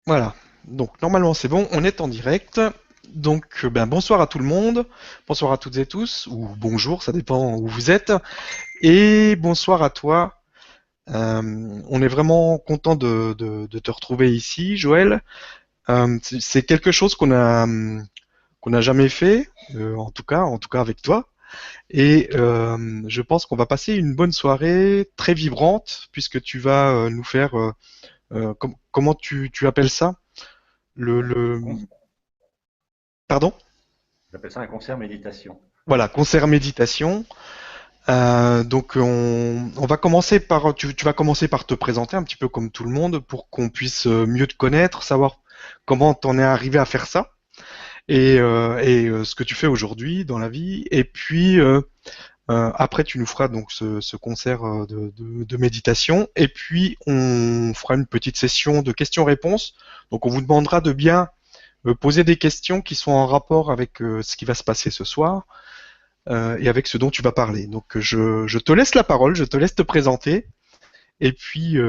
Voilà. Donc normalement c'est bon, on est en direct. Donc bonsoir à tout le monde, bonsoir à toutes et tous, ou bonjour, ça dépend où vous êtes. Et bonsoir à toi. On est vraiment content de te retrouver ici, Joël. C'est quelque chose qu'on n'a jamais fait, en tout cas avec toi. Et je pense qu'on va passer une bonne soirée très vibrante, puisque tu vas nous faire, comment tu appelles ça? Le, Concert. pardon? J'appelle ça un concert méditation. Voilà, concert méditation. Donc on va commencer par, tu vas commencer par te présenter un petit peu comme tout le monde pour qu'on puisse mieux te connaître, savoir comment t'en es arrivé à faire ça et ce que tu fais aujourd'hui dans la vie. Et puis après tu nous feras donc ce concert de méditation. Et puis on fera une petite session de questions-réponses. Donc on vous demandera de bien poser des questions qui sont en rapport avec ce qui va se passer ce soir et avec ce dont tu vas parler. Donc je te laisse la parole, je te laisse te présenter, et puis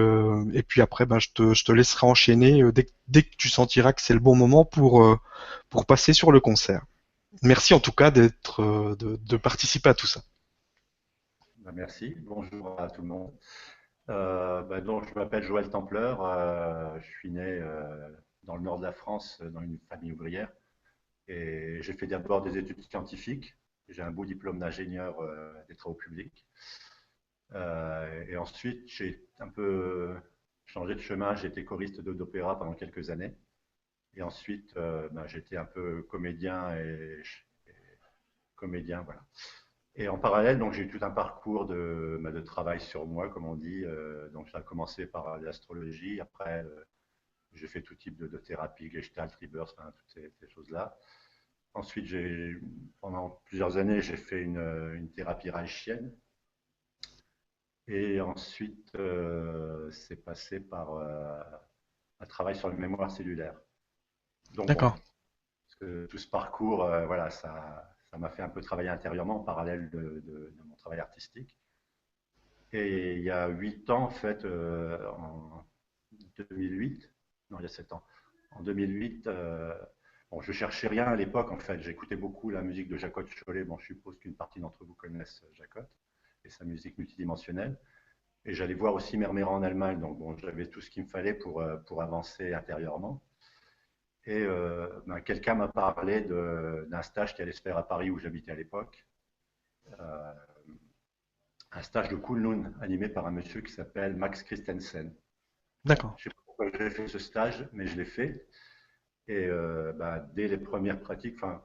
après, je te laisserai enchaîner dès que tu sentiras que c'est le bon moment pour passer sur le concert. Merci en tout cas de participer à tout ça. Merci. Bonjour à tout le monde. Donc, je m'appelle Joël Templeur. Je suis né dans le nord de la France, dans une famille ouvrière. Et j'ai fait d'abord des études scientifiques. J'ai un beau diplôme d'ingénieur des travaux publics. Et ensuite, j'ai un peu changé de chemin. J'ai été choriste d'opéra pendant quelques années. Et ensuite, j'étais un peu comédien et comédien, voilà. Et en parallèle, donc j'ai eu tout un parcours de travail sur moi, comme on dit. Donc ça a commencé par l'astrologie. Après, j'ai fait tout type de thérapie, Gestalt, Rebirth, enfin, toutes ces choses-là. Ensuite, pendant plusieurs années, j'ai fait une thérapie reichienne. Et ensuite, c'est passé par un travail sur le mémoire cellulaire. Donc bon, D'accord. tout ce parcours, voilà, ça m'a fait un peu travailler intérieurement en parallèle de mon travail artistique. Et il y a 8 ans, en fait, en 2008, non, il y a 7 ans, en 2008, bon, je cherchais rien à l'époque, en fait. J'écoutais beaucoup la musique de Jacotte Cholet. Bon, je suppose qu'une partie d'entre vous connaissent Jacotte et sa musique multidimensionnelle. Et j'allais voir aussi Merméran en Allemagne. Donc, bon, j'avais tout ce qu'il me fallait pour avancer intérieurement. Et quelqu'un m'a parlé d'un stage qui allait se faire à Paris où j'habitais à l'époque. Euh, un stage de Kunlun animé par un monsieur qui s'appelle Max Christensen. Bon, D'accord. je ne sais pas pourquoi j'ai fait ce stage, mais je l'ai fait. Et dès les premières pratiques, enfin,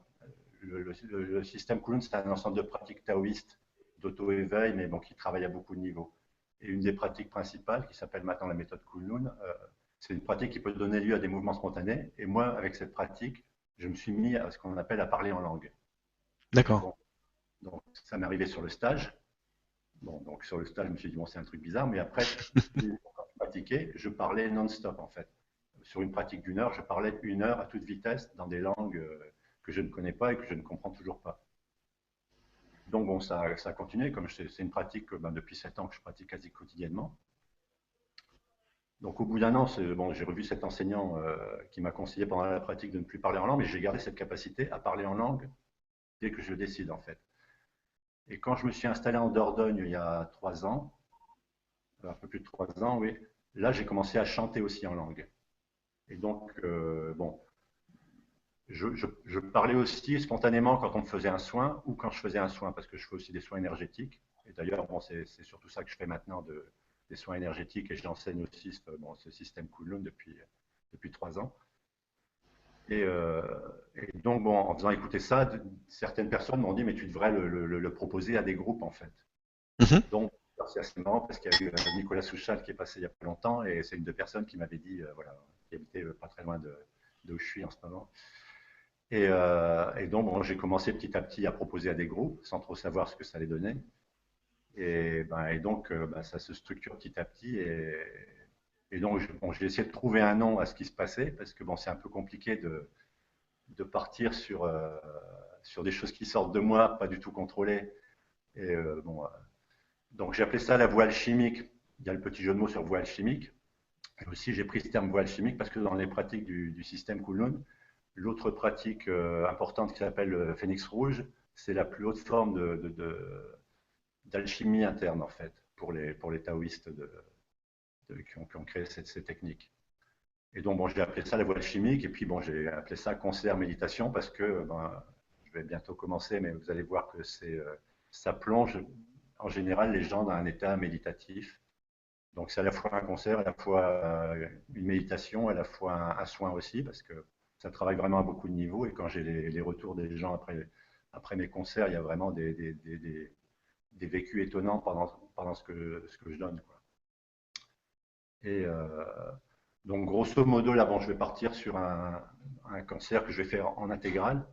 le système Kunlun, c'est un ensemble de pratiques taoïstes d'auto-éveil, mais bon, qui travaille à beaucoup de niveaux. Et une des pratiques principales, qui s'appelle maintenant la méthode Kunlun, c'est une pratique qui peut donner lieu à des mouvements spontanés. Et moi, avec cette pratique, je me suis mis à ce qu'on appelle à parler en langue. Et D'accord. bon, donc ça m'est arrivé sur le stage. Bon, donc sur le stage, je me suis dit, bon, c'est un truc bizarre, mais après, quand je pratiquais, je parlais non-stop en fait. Sur une pratique d'une heure, je parlais une heure à toute vitesse dans des langues que je ne connais pas et que je ne comprends toujours pas. Donc bon, ça a continué, comme c'est une pratique que depuis 7 ans que je pratique quasi quotidiennement. Donc au bout d'un an, bon, j'ai revu cet enseignant qui m'a conseillé pendant la pratique de ne plus parler en langue, mais j'ai gardé cette capacité à parler en langue dès que je décide en fait. Et quand je me suis installé en Dordogne il y a 3 ans, un peu plus de 3 ans, oui, là j'ai commencé à chanter aussi en langue. Et donc, bon, je parlais aussi spontanément quand on me faisait un soin ou quand je faisais un soin, parce que je fais aussi des soins énergétiques. Et d'ailleurs, bon, c'est surtout ça que je fais maintenant, des soins énergétiques, et j'enseigne aussi ce système Kunlun depuis 3 ans. Et, euh, et, donc, bon, en faisant écouter ça, certaines personnes m'ont dit, mais tu devrais le proposer à des groupes, en fait. Mhm. Donc, c'est assez marrant parce qu'il y a eu Nicolas Souchal qui est passé il y a pas longtemps, et c'est une des personnes qui m'avait dit, voilà, qui habitait pas très loin de où je suis en ce moment. Et donc, bon, j'ai commencé petit à petit à proposer à des groupes sans trop savoir ce que ça allait donner. Et donc, ça se structure petit à petit. Et donc, bon, j'ai essayé de trouver un nom à ce qui se passait parce que bon, c'est un peu compliqué de partir sur des choses qui sortent de moi, pas du tout contrôlées. Et bon, donc, j'ai appelé ça la voie alchimique. Il y a le petit jeu de mots sur voie alchimique. Et aussi, j'ai pris ce terme voile chimique parce que dans les pratiques du système Kunlun, l'autre pratique importante qui s'appelle le phénix rouge, c'est la plus haute forme d'alchimie interne, en fait, pour les taoïstes qui ont créé ces techniques. Et donc, bon, j'ai appelé ça la voile chimique, et puis, bon, j'ai appelé ça concert méditation parce que, ben, je vais bientôt commencer, mais vous allez voir que ça plonge en général les gens dans un état méditatif. Donc, c'est à la fois un concert, à la fois une méditation, à la fois un soin aussi, parce que ça travaille vraiment à beaucoup de niveaux. Et quand j'ai les retours des gens après mes concerts, il y a vraiment des vécus étonnants pendant ce que je donne, quoi. Et donc, grosso modo, là, bon, je vais partir sur un concert que je vais faire en intégrale.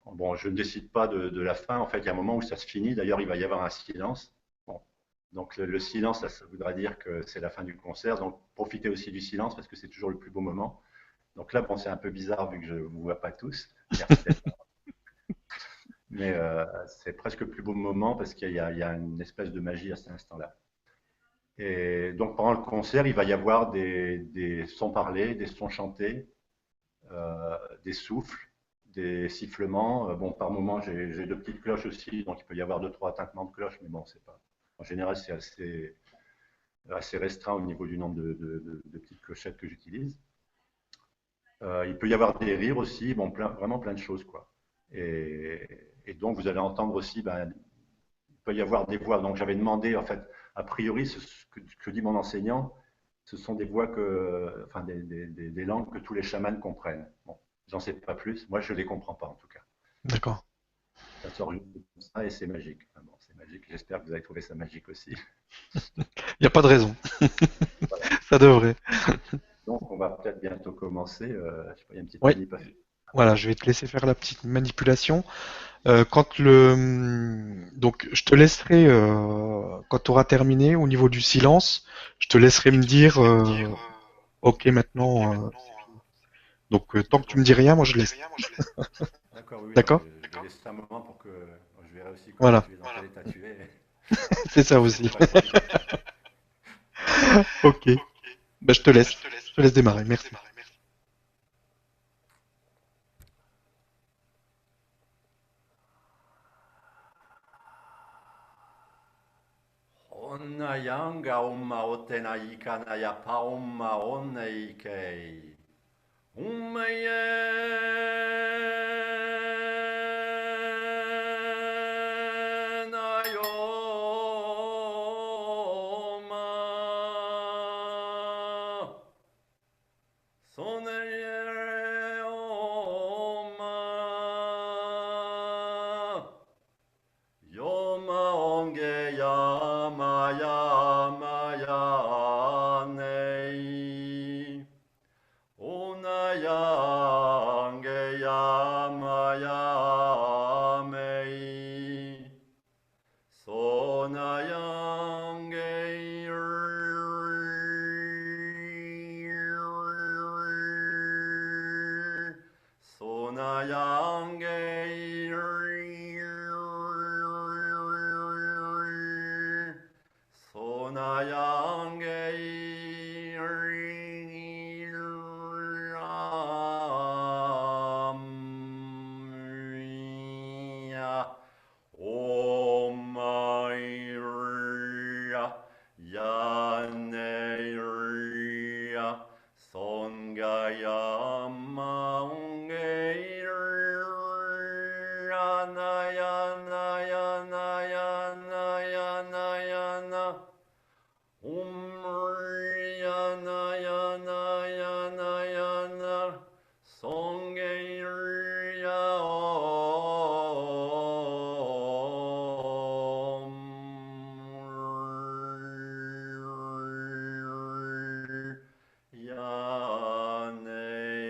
Bon, je ne décide pas de la fin. En fait, il y a un moment où ça se finit. D'ailleurs, il va y avoir un silence. Bon. Donc, le silence, ça voudra dire que c'est la fin du concert. Donc, profitez aussi du silence parce que c'est toujours le plus beau moment. Donc là, bon, c'est un peu bizarre vu que je ne vous vois pas tous. Merci d'être là. Mais c'est presque le plus beau moment parce qu'il y a une espèce de magie à cet instant-là. Et donc, pendant le concert, il va y avoir des sons parlés, des sons chantés, des souffles, des sifflements. Bon, par moment, j'ai deux petites cloches aussi, donc il peut y avoir deux, trois tintements de cloches, mais bon, c'est pas. En général, c'est assez restreint au niveau du nombre de petites clochettes que j'utilise. Il peut y avoir des rires aussi, bon, vraiment plein de choses, quoi. Et donc, vous allez entendre aussi, ben, il peut y avoir des voix. Donc, j'avais demandé, en fait, a priori, ce que dit mon enseignant, ce sont des voix enfin, des langues que tous les chamans comprennent. Bon, j'en sais pas plus. Moi, je les comprends pas, en tout cas. D'accord. Ça sort juste comme ça et c'est magique. Enfin, bon, c'est magique. J'espère que vous avez trouvé ça magique aussi. Il n'y a pas de raison. Voilà. Ça devrait. Donc, on va peut-être bientôt commencer. Je sais pas, il y a une petite Oui. manip à faire. Voilà, je vais te laisser faire la petite manipulation. Donc, je te laisserai, quand tu auras terminé au niveau du silence, je te laisserai me dire, ok, maintenant, c'est fini. Donc, tant que tu me D'accord. dis rien, moi je laisse. D'accord, oui, non, D'accord? je vais laisser un moment pour que je verrai aussi comment Voilà, tu es dans quel état tu es. c'est ça Je sais aussi. pas trop. Ok. Ben, je te laisse. Je te laisse démarrer. Merci. Onna yanga umma otena ikana ya pa umma onna ikei. Umma ye na yo ma. Sone ye o ma. Yoma onge yama yama ya nei. Ona yange yama ya mei. Sona yange Sona Om Yaneya Songaya Maungeya Yane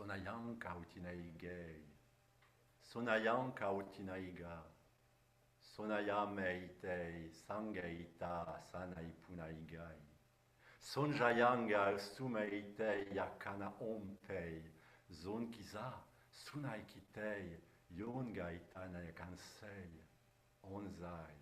Sonayang kautinai Sonayang kautinaiga. Sonayameitei sangeita sanai punaigai. Sonjayanga sumeitei yakana ompei. Zonkiza sunaikitei yongaitana kansei. Onzai.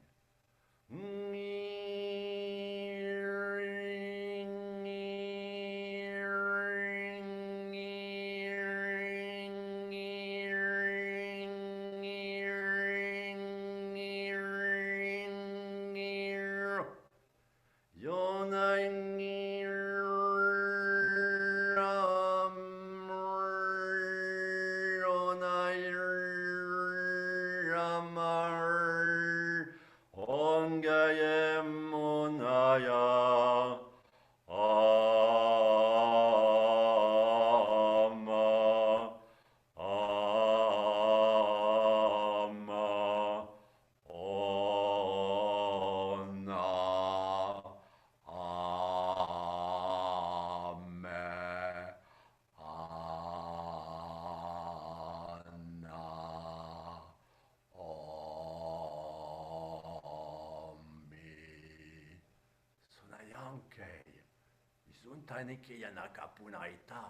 Isuntainiki yanaka punaita,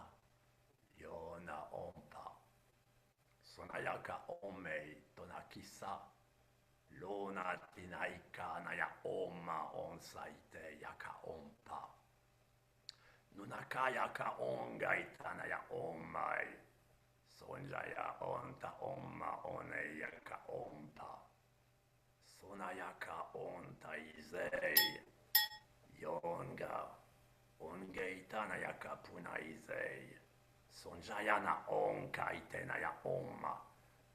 yona ompa. Sonayaka omei tonakisa, lona tinaika naya oma onsaite yaka ompa. Nunakayaka ongaita naya omai, sonjaya onta oma one yaka ompa. Sonayaka onta izei, yonga. Ongeitana yaka punaizei. Sonjayana onkaitena ya oma.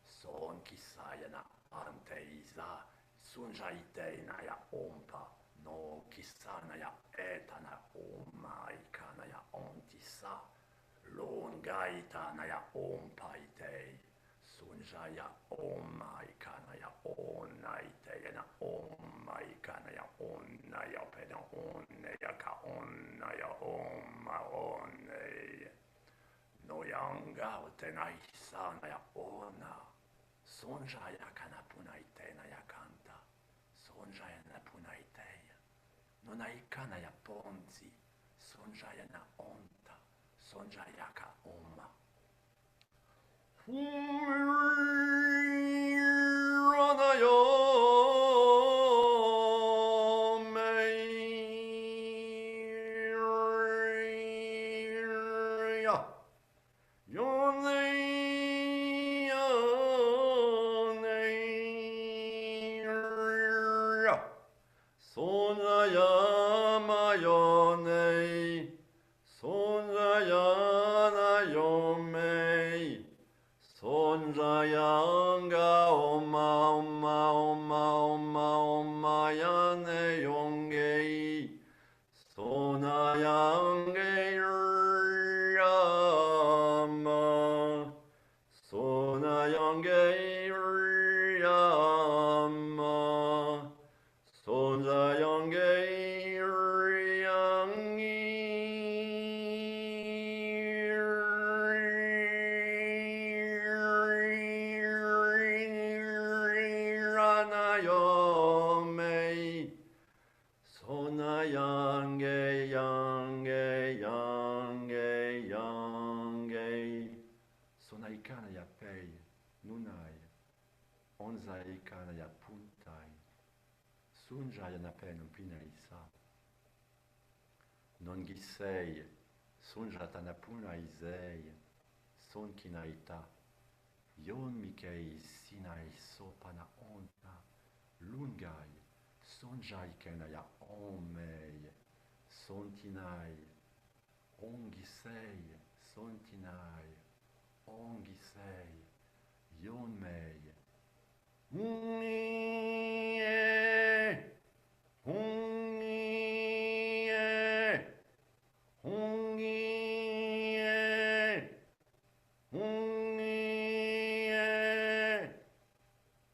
Sonkisayana anteiza. Sunjaitena ya ompa. No kisana ya etana oma ikana ya ontisa. Longaitana ya ompa itei. Sunjaya oma ikana ya ona iteyena oma ikana ya ona ya pena one yaka ona ya oma one. No yanga otena isana ya ona. Sonjaya kana puna itena ya kanta. Sonjaya na puna iteya. Nona ikana ya ponzi. Sonjaya na onta. Sonjaya ka oma. Sonjayanga oma oma oma oma oma yane yongei. Sonayange rama. Sonayange rama. Sonjayange Sonayange yange yange yange. Sonaikana ya pei nunai. Onzaikana ya puntai. Sunjaya na pei numpina isa. Non gisei. Sunjata na puna izei. Son kinaita. Yon mikei sinai sopana onta. Lungai. Sonjai kena ya omei. Sontinai. Ongisei. Sontinai. Ongisei. Yonmei. Ungie. Ungie. Ungie. Ungie.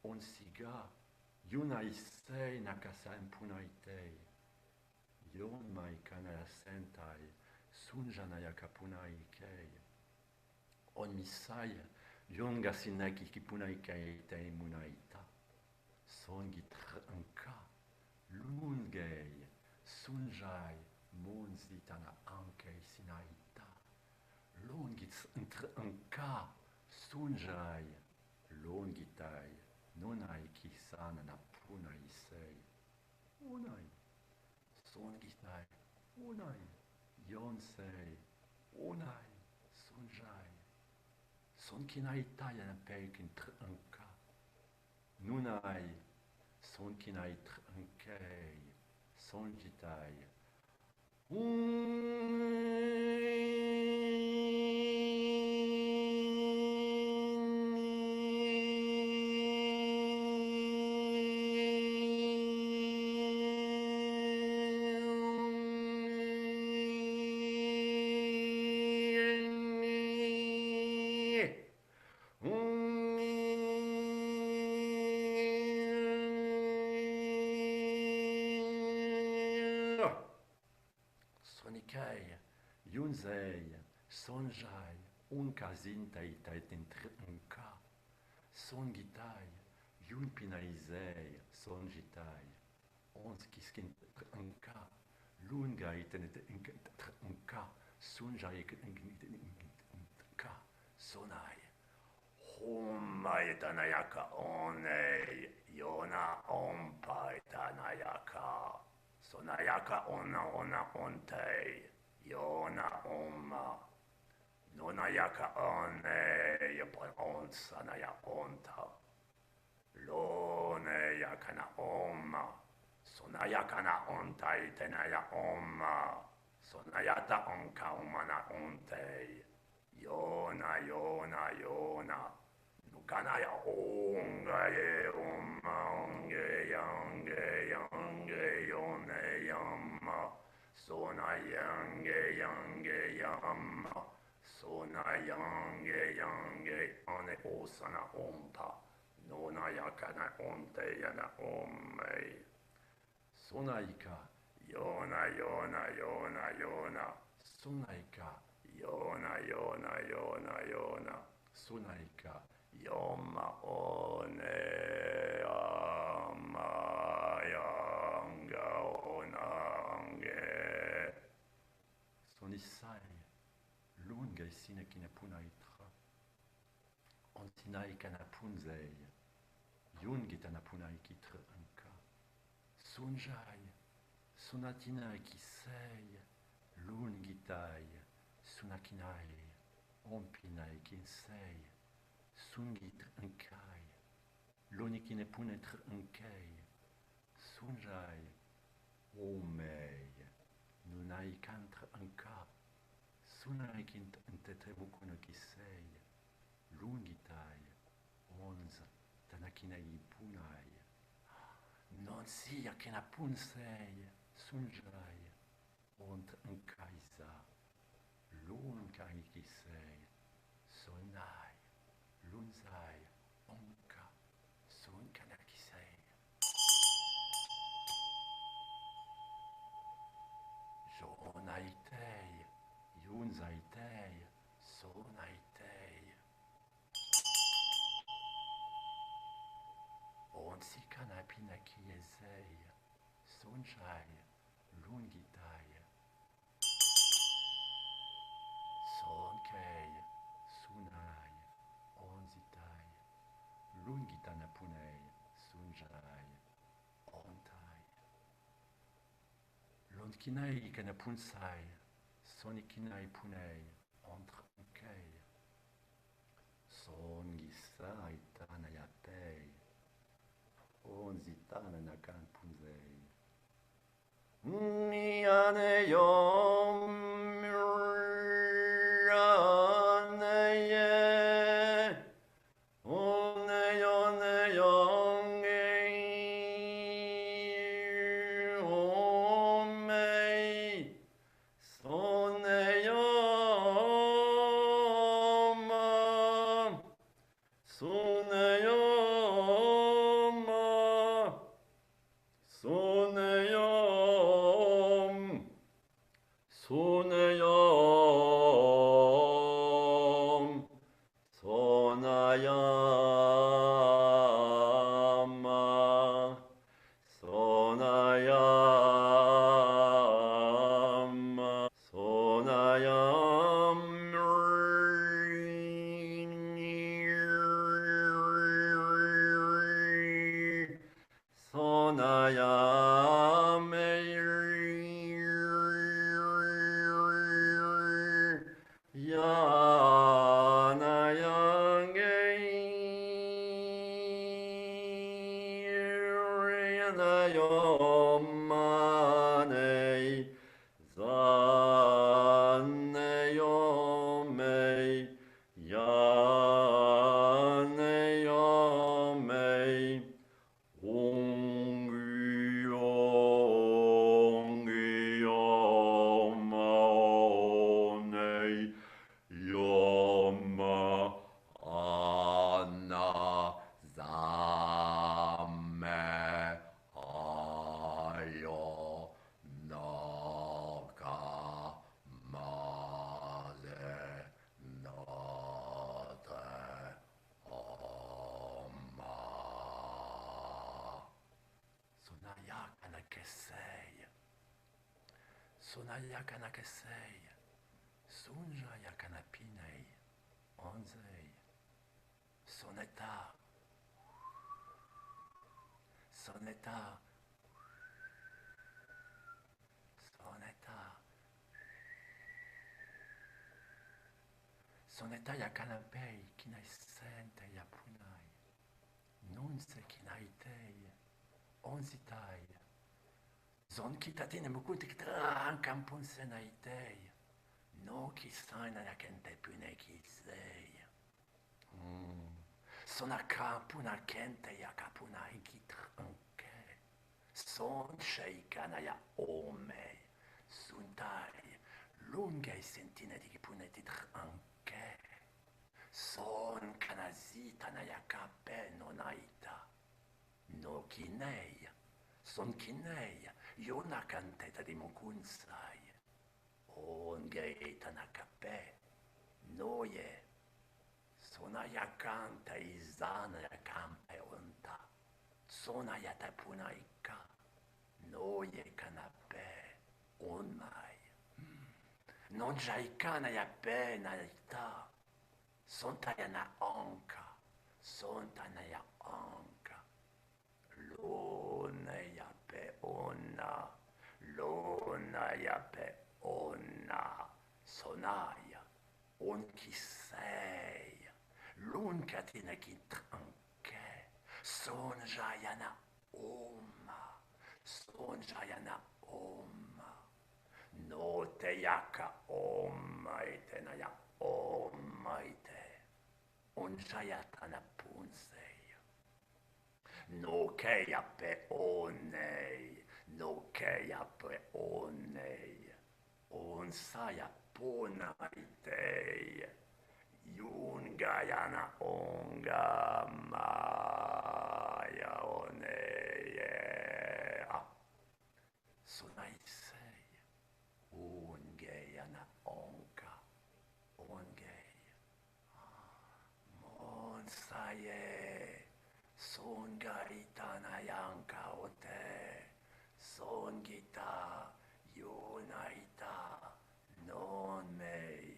Onsiga. Yunaisei nakasan punaitei. Yon mai kanaya sentai. Sunjanaya kapunai kei. on misai, yonga sineki kipunaika te munaita, songi tranka, lungei, sunjai, monzitana anke sinaita, longits tranka, sunjai, longitai, nonai kisana na punai sei, unai, songitai, unai, yonsei, unai, sunjai, son kinai na peikin tranka, nunai, son kinai trankei, son jitai, Sonikai, Yunzei, Sonjai, Unkazintai Taitenka, Songitai, Yunpinaizei, Sonjitai, Onskiskin Nka, Lungai Nka, Sunjai Nka, Sonai, Homai Tanayaka Onei, Yona Ompai Tanayaka. Sonayaka ona ontei, yona oma. Nonayaka one, yapon onsanaya onta. Lone yakana oma. Sonayaka na ontai tenaya oma. Sonayata onka omana ontei. Yona. Nukanaya onga ye oma onge yange yone yamma. Sona yange yamma. Sona yange ane osana onta. Nona yakana onte yana omme. Sonaika yona. Sonaika yona. Sonaika yoma one ama yanga onange. Sonisai lungai sine kinapunaitra. Ontinai kanapunzei. Yungitana punai kitra anka. Sunjai. Sunatinai kisei. Lungitai. Sunakinai. Ompinai kinsei. Sungit ankai. Lonikine punetr ankai. Sunjai. Omei. Nunai kantra anka. Sunai kint antetrebukuna kisei. Lungitai. Onze. Tanakinai punai. Non sia kena punsei. Sunjai. Ont ankaisa. Lunkai kisei. Sonai. Lunzai. Onka. Sunkana kisei. Jonaitei. Yunzaitei. Sonaitei. Onsikana pinakiezei. Sunjai. Lungitai. Sonkei. Sunai. Onzitai. Lungitana punei. Sunjai. Ontai. Londkinai kana punsai. Sonikinai punei. Ontrankei. Songisai tanayatei. Onzitana nakan punzei. Niane yom Sonaya kanakesei, sunjaya kanapinei, onzei, soneta, soneta, soneta, soneta ya kanapei, kinai sente ya punai, nunse kinaitei, onzitai, zon kitatine mukunti kitran kampun senaitei, no kisaina ya kente pune kisei. Sonaka puna kente ya kapuna ikitranke. Son sheikana ya ome. Suntai lunge sentine di kipune titranke. Son kanazita na ya kape nonaita. No kinei. Son kinei. Yona kanteta di mukunsai. Ongeita na kape. Noye. Sona ya kanta izana ya kampe unta. Sona ya tapuna ika. Noye kanape. Unai. Non jaikana ya pena ita. Sonta ya na anka. Sonta na ya anka. Lone ya pe ona. Lona ya pe ona. Sonaya. Onkisei. Lunkatina kitranke. Sonjayana oma. Sonjayana oma. No te yaka oma ite na ya oma ite. Onjayatana punsei. No keya pe onei. No keya pe onei. Onsaya pona itei. Yungayana onga maya oneye. Sunaisei. Ungeyana onga. Ongey. Monsaye. Sungaitana yanka ote. Songita. Yunaita. Non mei.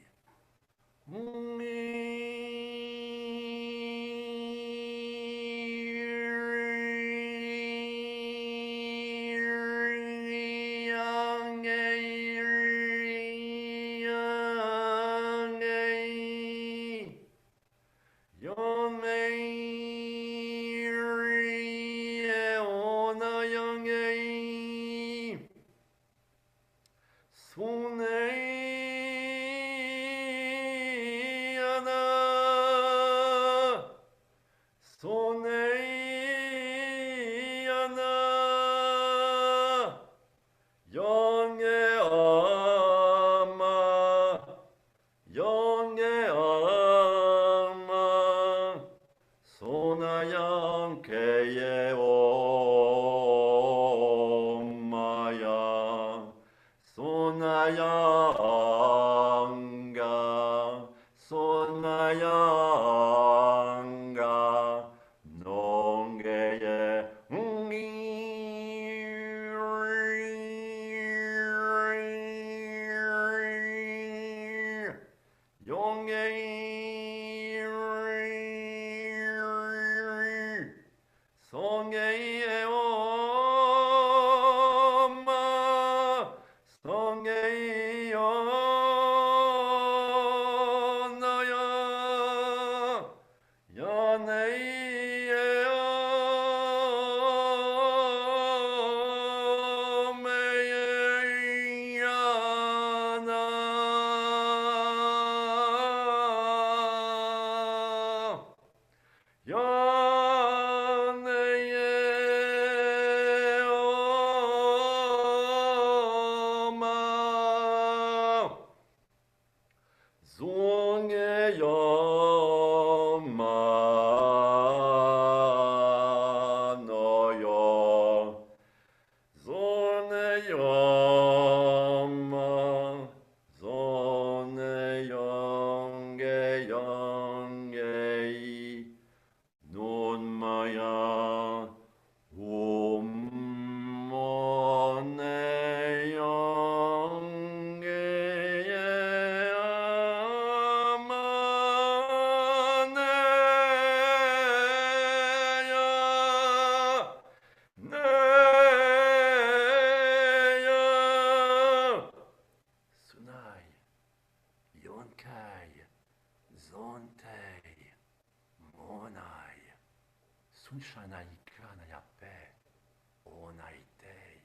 naitei.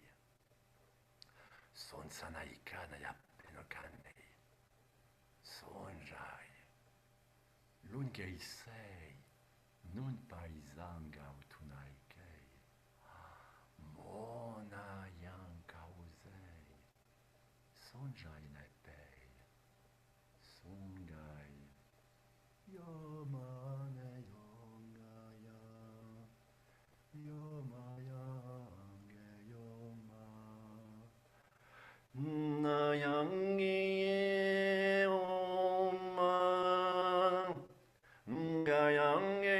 Son sanaika na ya pleno kanei. Sonjai. Lungei sei. Nun paisanga utunaikei. Mona yanka uzei. Sonjai naipei. Sungai. Yomane yongaya. Yoma yange yoma. Na yangi yoma. Nga yange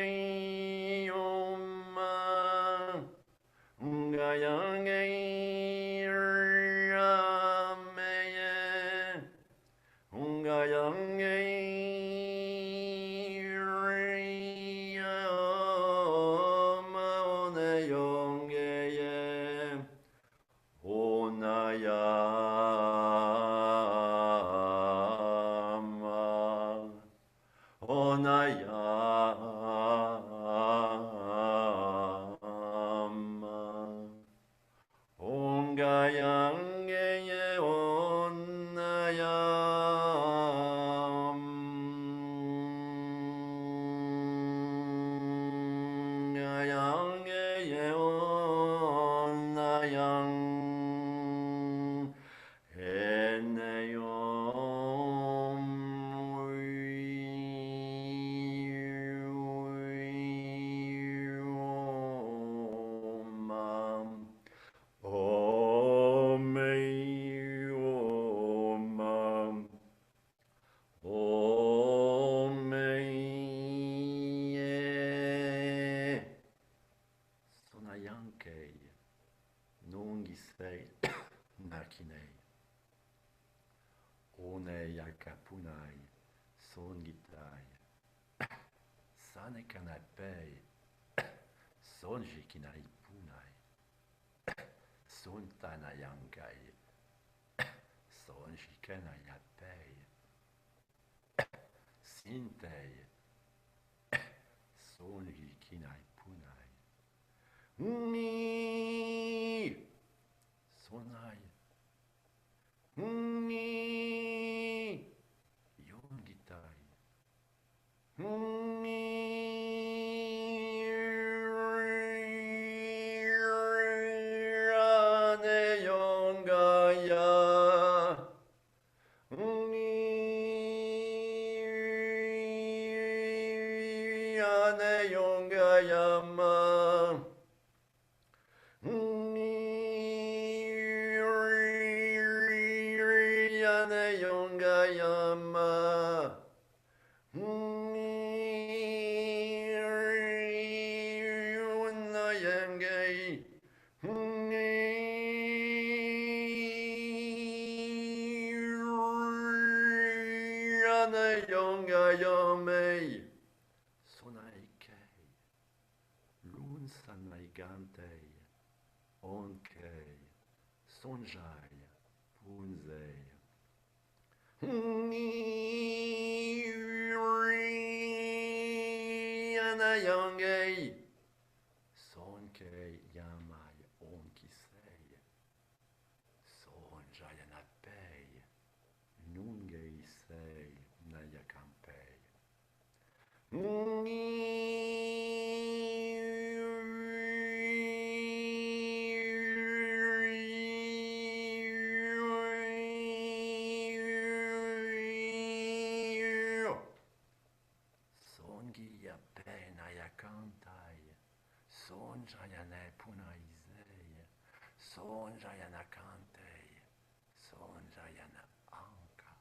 yoma. Nga yange rameye. Nga yange yoma one yongeye. Onayama. Onayama. Ongayangeye onayam. Ongayangeye onayam. Eneyom. Om. Om. Sonayankei. Nungisei. Nakinei. Oneyakapunai. Songitai. Sanekanapei. Sonjikinai punai. Suntanayankai. Sonjikanayapei. Sintei. Sonjikinai punai. Ni. Sonai. Ni. Yongitai. Ni. Rane yongaya. Rane yongayama. Rane yongayama. Unayangei. Rane yongayamei. Sonaikei. Lun sanaigantei. Onkei. Sonjai. Punzei. Yanayongei. Sonkei yamai onkisei. Sonjayanapei. Nungei sei nayakampei. Songia pena yakantai. Sonjayane punaizei. Sonjayana kantei. Sonjayana anka.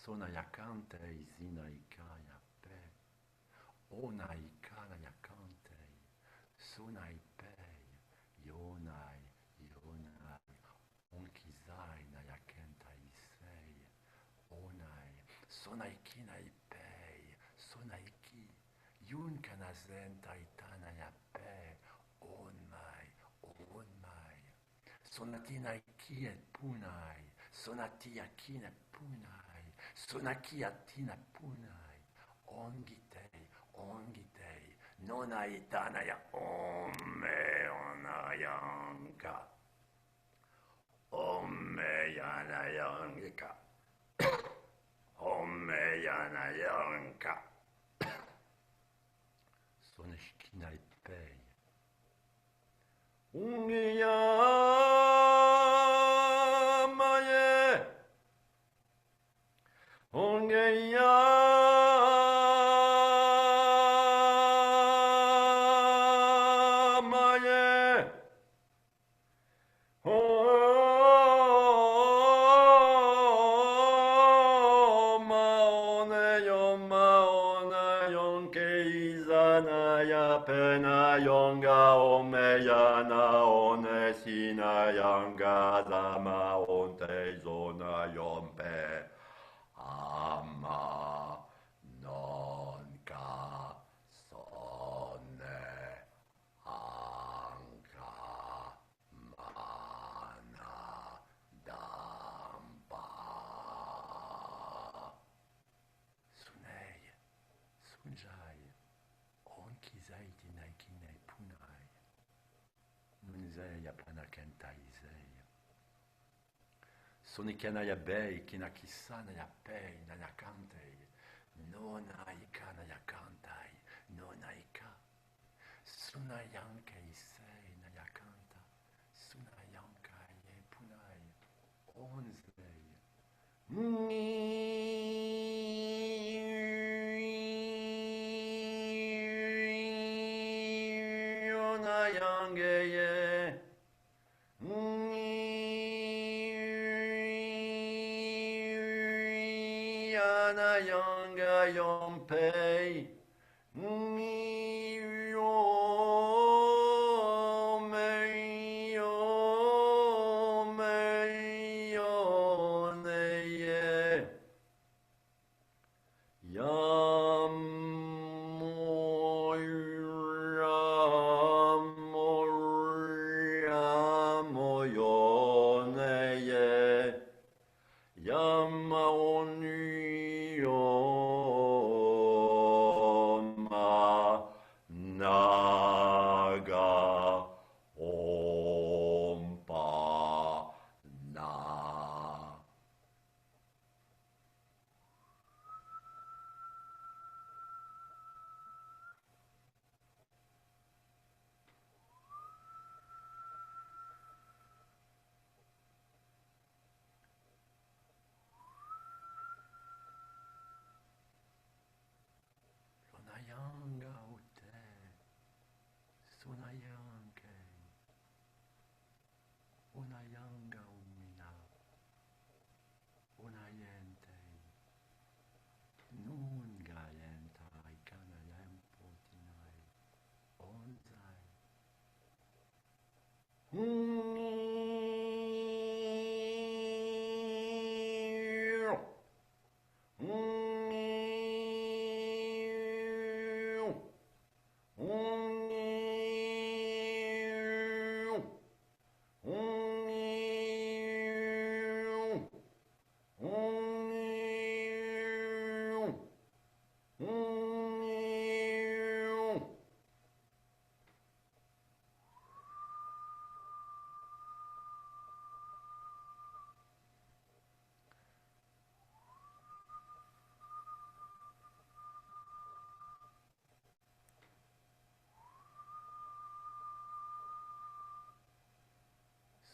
Sonayakantei zinaikaya pe. Onaikana yakantei. Sunaipei. Yonai. Yonai. Onkizai nayakentai sei. Onai. Sonaikinai pei. Sonaiki. Yunkanazentai tanaya pe. Onmai. Onmai. Sonatinai kiet punai. Sonatia kine punai. Sonaki atina punai, ongitei, nonai tanaya, ome onayanka, ome yanayanka, ome yanayanka. Soneshkinai pei. Ungiya maye, ungiya maye, maone yonke izana ya pena yonga omeya na one sina yanga zama onte zona yompe ama nonka sonne anka mana dampa sunei sunjai onkizai tinaikinei punai nunzei apanakentai zei Sonikanaya bei, kinakisanaya pei, nanakantei, nonaika nayakantai, nonaika, sunayankei sei nayakanta, sunayankai e punai, onzei. Onayangeye. Yana yanga yompei. Naga Ompa Na. Sonayanga ute, Sonayanke, Unayanga umina, Unayente, Nungayenta, Ikana Yampotinai, Onzai.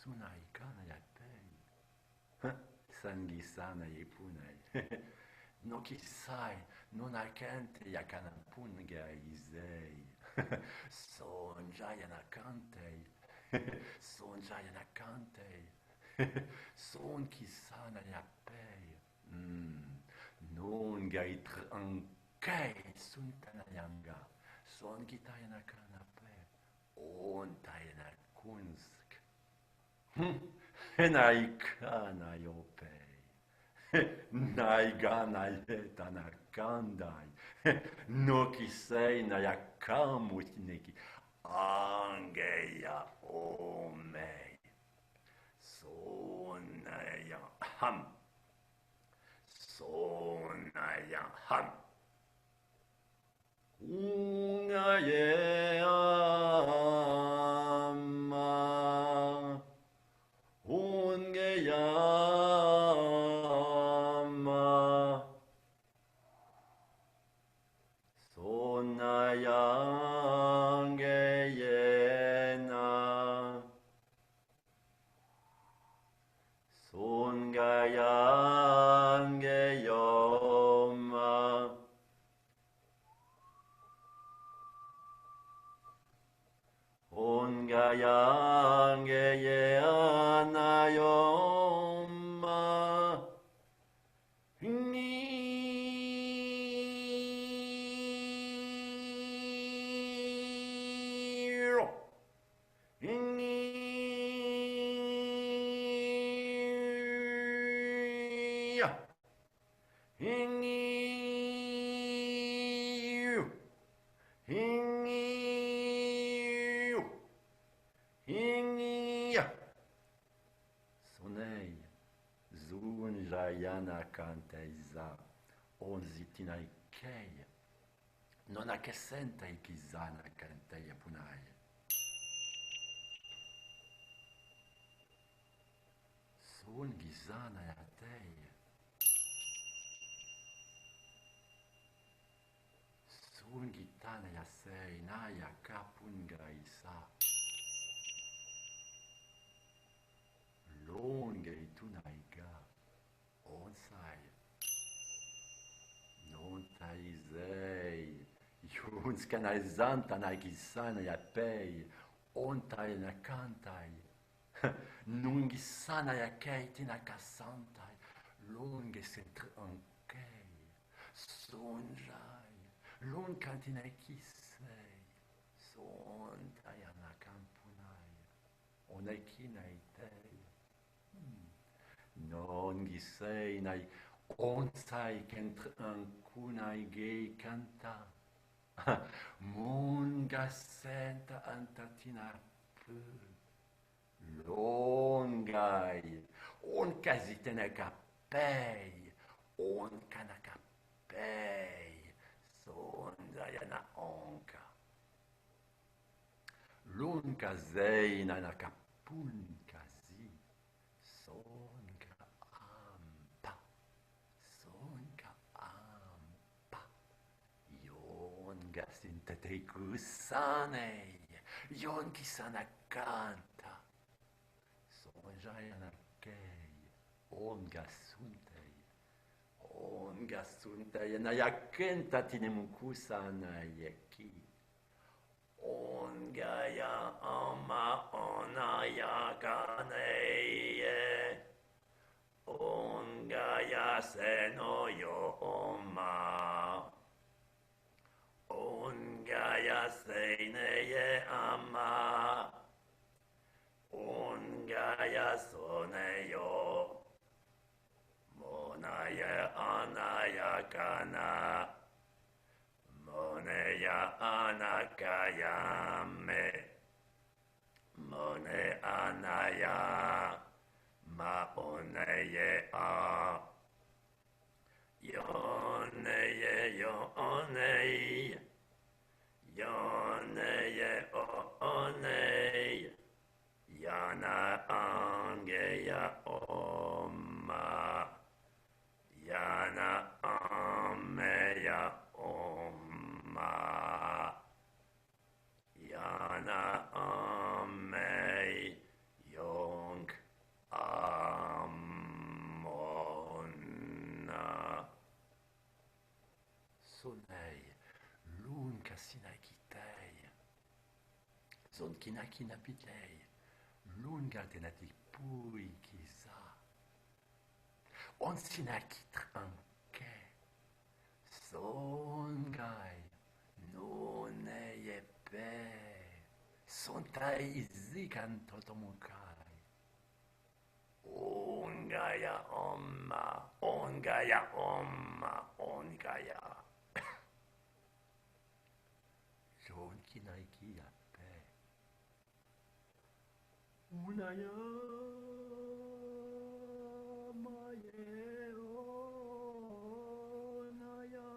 Sunaikana yapei. Sangisana yepunai. No kisai, non akente yakana punga izei. Sonjayana kantei. Sonjayana kantei. Son kisana yapei. Non gaitr ankei suntana yanga. Son kitayana kanape. On tayana kunsk. Naikana yopei. Naigana yetana kandai. Nokisei nayakamutineki. Angeya omei. Sonaya ham. So ham. Unga ye ama. Unge yama. Sonayange yena. Songayange yoma. Ongayange yana yoma. Niro. Niro. Hingiu. Hingiu. Hingia. Sonei. Zunjayana kanteiza. Onzitina ikeia. Non a che senta i kizana kanteia punai. Sun gizana ya teia. Sun gitana ya sei na ya kapunga isa. Longe tunaiga. Onsai. Non taizei. Juns canai zanta na gisana ya pei. Ontai na cantai. Nungisana ya keiti na casantai. Longe sentre ankei. Sonjai. Lon cantina kisei. Sontai na campunai. Onekina itei. Non gisei nai. Onsai kentre ankunai gei canta. Munga senta antatina pu. Longai. On casitene capei. On cana capei. Sonjayana onka. Lunka zeina na capun casi. Songa ampa. Songa ampa. Yonga sintetei kusanei. Yonki sana canta. Sonjayana kei. Onga suntei. Onga suntei. Na yakenta tinemukusana yeki. Ongaya ama onaya kaneye. Ongaya seno yo oma. Ongaya seineye ama. Ongaya soneyo. Monaye anaya kana. Moneya anakayame. Mone anaya. Ma oneye a. Yoneye yoneye. Yoneye oneye. Yana angeya oma. Yana ameya oma. Yana amei yong amona. Sonei, lunka sinakitei. Zon kinakina pitei. Lunga tenati pui kisa. On sinakitr anke. Songai. Noneye pe. Sontai izikan totomukai. Ongaya oma. Ongaya oma. Ongaya. Jonki naiki ya pe. Unaya. Maye onaya.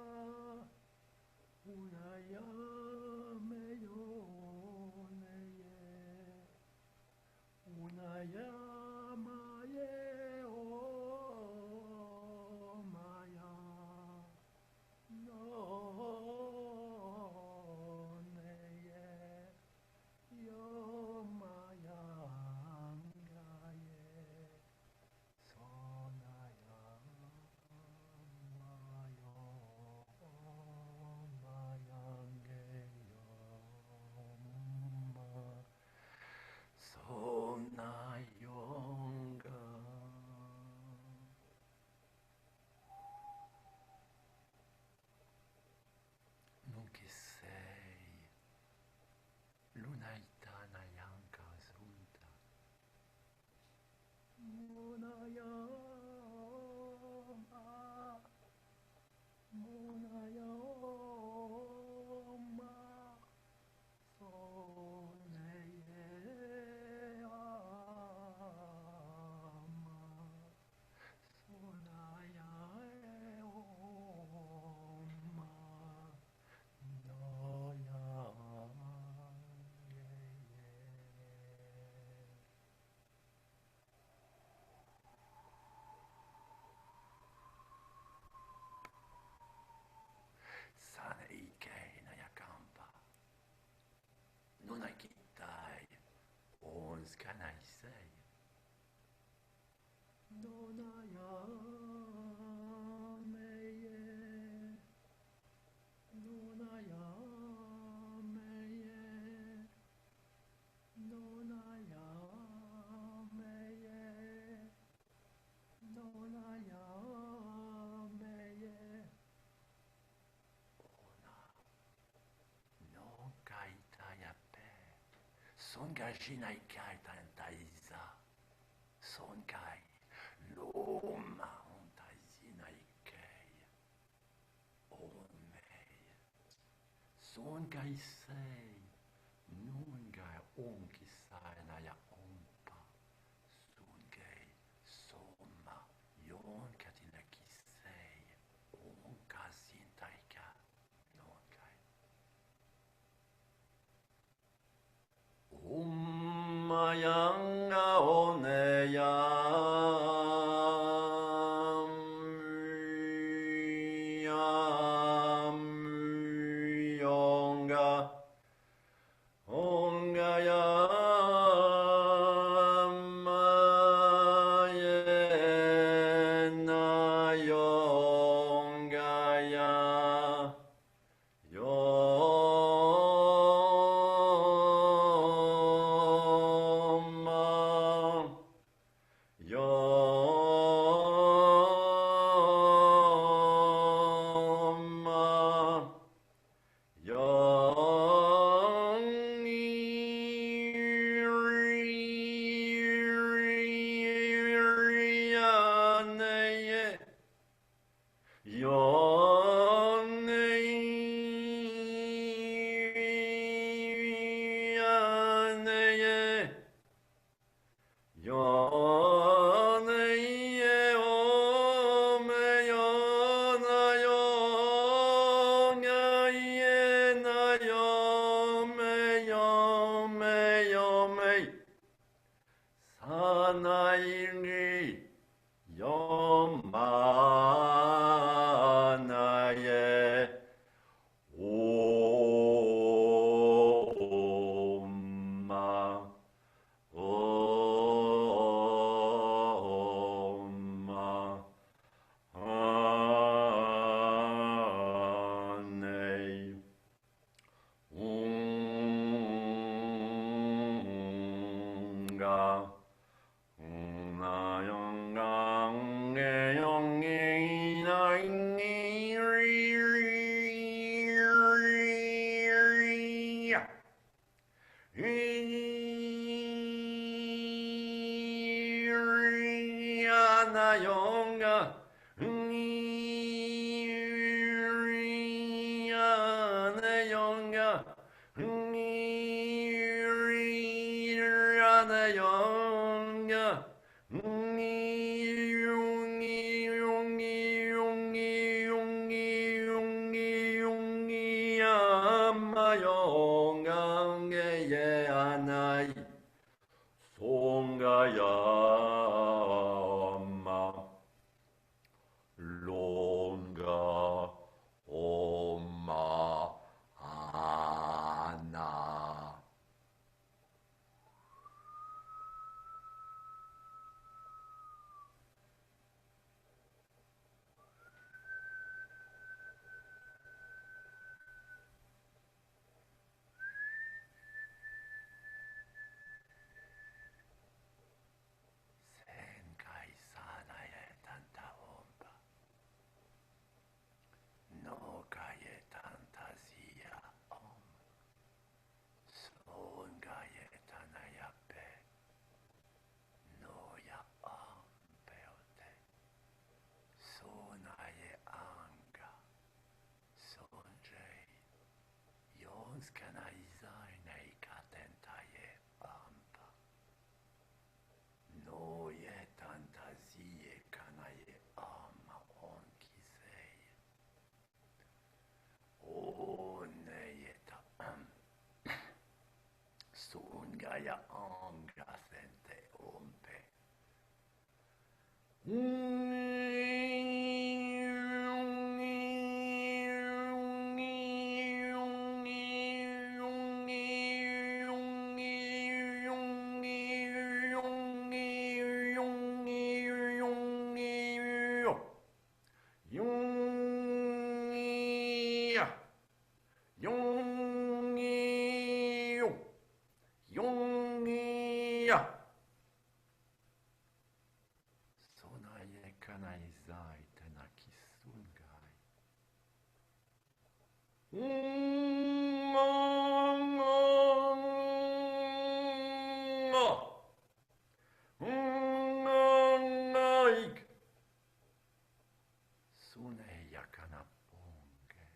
Songai jinaikai tantaiza. Songai loma ontaizinaikei. Omei. Songai sei. Nungai onkisai naya ompa. Songai soma. Yonkatina kisei. Onkasintaika. Nongai. Ummayanga oneyam yam yonga onga yam mayena yonga ya Sanairi Yomanaye Oma Oma Anei Unga Songayama Longa Oma Ana. Senkai sanaye tanta ompa. No kaye tantasia om. Son kaye tanayape. No ya ampeote. Sonaye anga. Sonjei. Yonskanai nei katentaye ampa. No ye tantasie kanaye ama onkisei. O neyeta Sungaya anga sente ompe. Sonaye kanai zai tenaki sungai. Sune yakana ponge.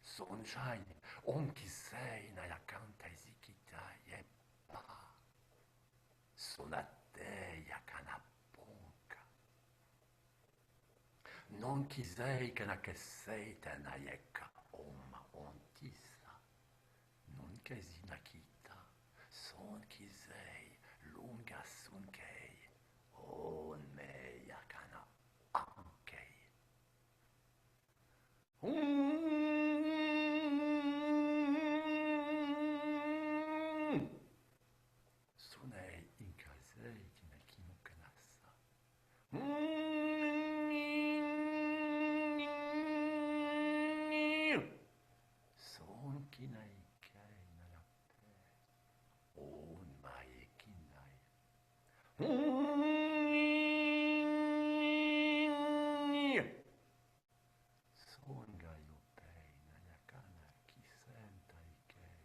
Sonjai onkisei na yakanta izikita yepa. Sonate yakana ponga. Non kisei kana kesei na yeka oma ontisa. Non kesi nakita. Son kisei lunga sunkei. On me yakana ankei. Sunei inkazei kinaki no kanasa. Son kinai kei na yape. On mai kinai. Son gaio pei na yakana kisenta ikei.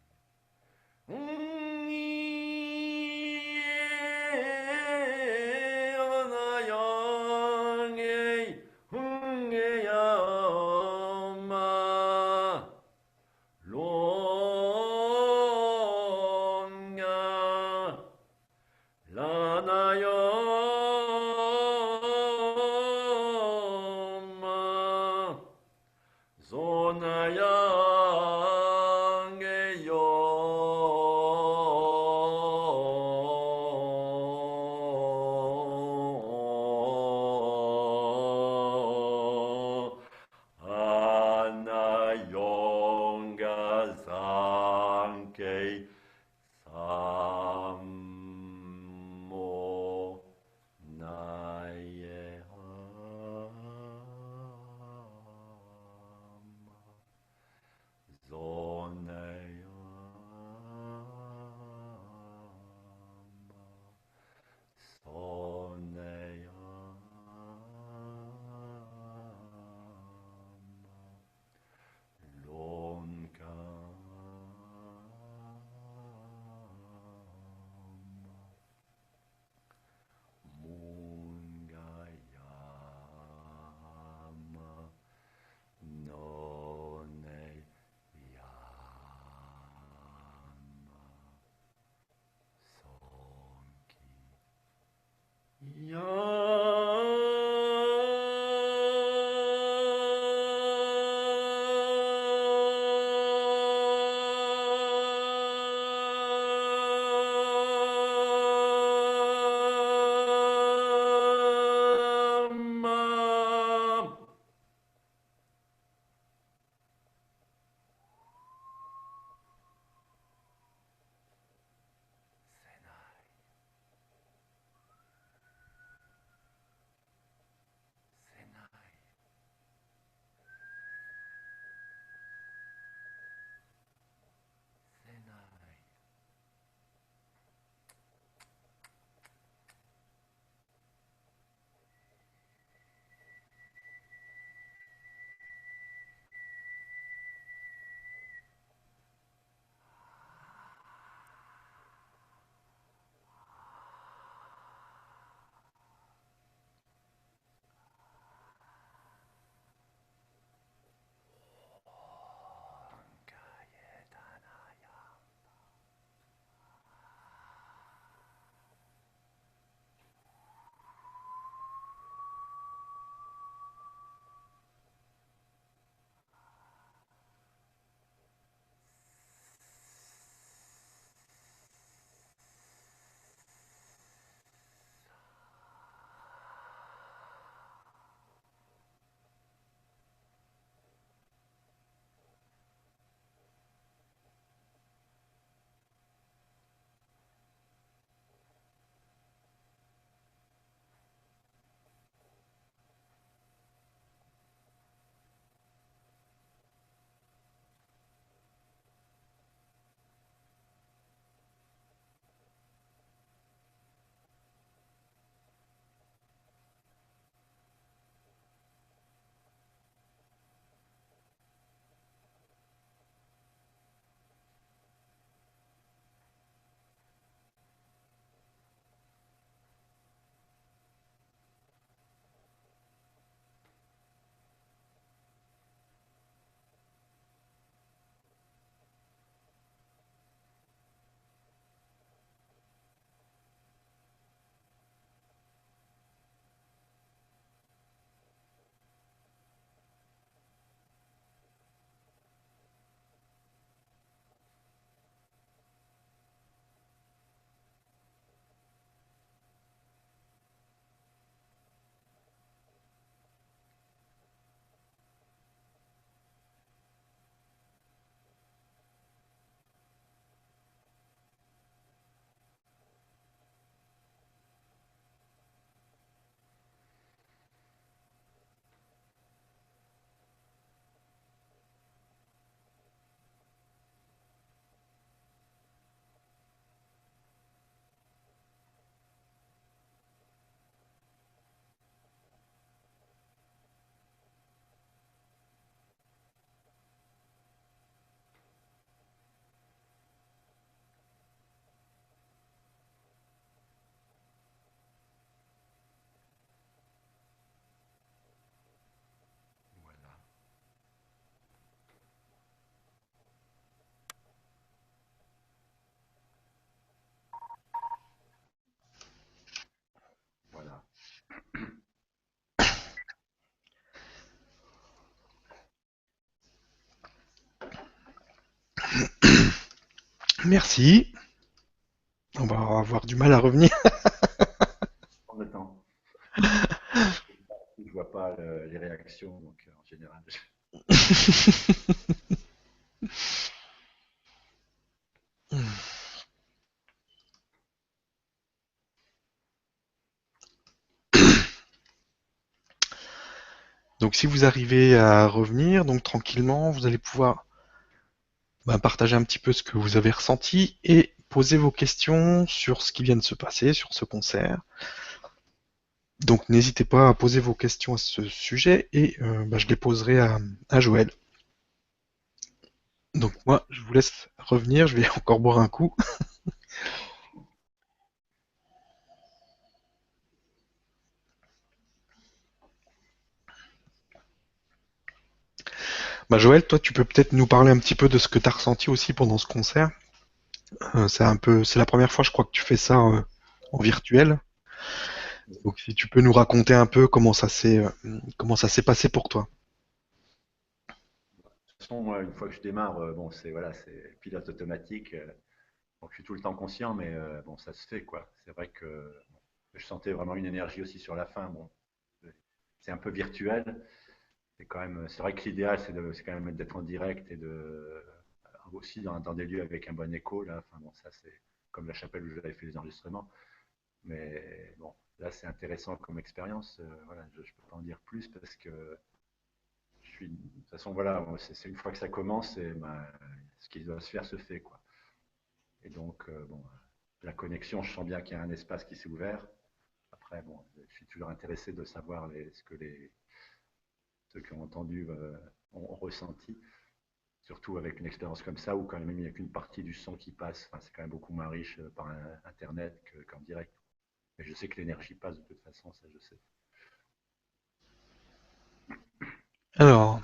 Merci. On va avoir du mal à revenir. En le temps. Je vois pas les réactions, donc en général. Donc si vous arrivez à revenir, donc tranquillement, vous allez pouvoir partager un petit peu ce que vous avez ressenti et poser vos questions sur ce qui vient de se passer, sur ce concert. Donc n'hésitez pas à poser vos questions à ce sujet et je les poserai à Joël. Donc moi, je vous laisse revenir, je vais encore boire un coup. Joël, toi, tu peux peut-être nous parler un petit peu de ce que tu as ressenti aussi pendant ce concert. C'est la première fois, je crois, que tu fais ça en virtuel. Donc si tu peux nous raconter un peu comment ça s'est passé pour toi. De toute façon, moi, une fois que je démarre, bon, c'est voilà, c'est pilote automatique. Donc je suis tout le temps conscient, mais bon, ça se fait quoi. C'est vrai que bon, je sentais vraiment une énergie aussi sur la fin. Bon, c'est un peu virtuel. C'est quand même, c'est vrai que l'idéal, c'est quand même d'être en direct et aussi dans des lieux avec un bon écho. Là, enfin bon, ça c'est comme la chapelle où j'avais fait les enregistrements. Mais bon, là c'est intéressant comme expérience. Voilà, je peux pas en dire plus parce que de toute façon voilà, c'est une fois que ça commence, ce qui doit se faire se fait quoi. Et donc bon, la connexion, je sens bien qu'il y a un espace qui s'est ouvert. Après bon, je suis toujours intéressé de savoir ce que ceux qui ont entendu ont ressenti. Surtout avec une expérience comme ça, où quand même il n'y a qu'une partie du son qui passe. Enfin, c'est quand même beaucoup moins riche par Internet qu'en direct. Mais je sais que l'énergie passe de toute façon, ça je sais. Alors,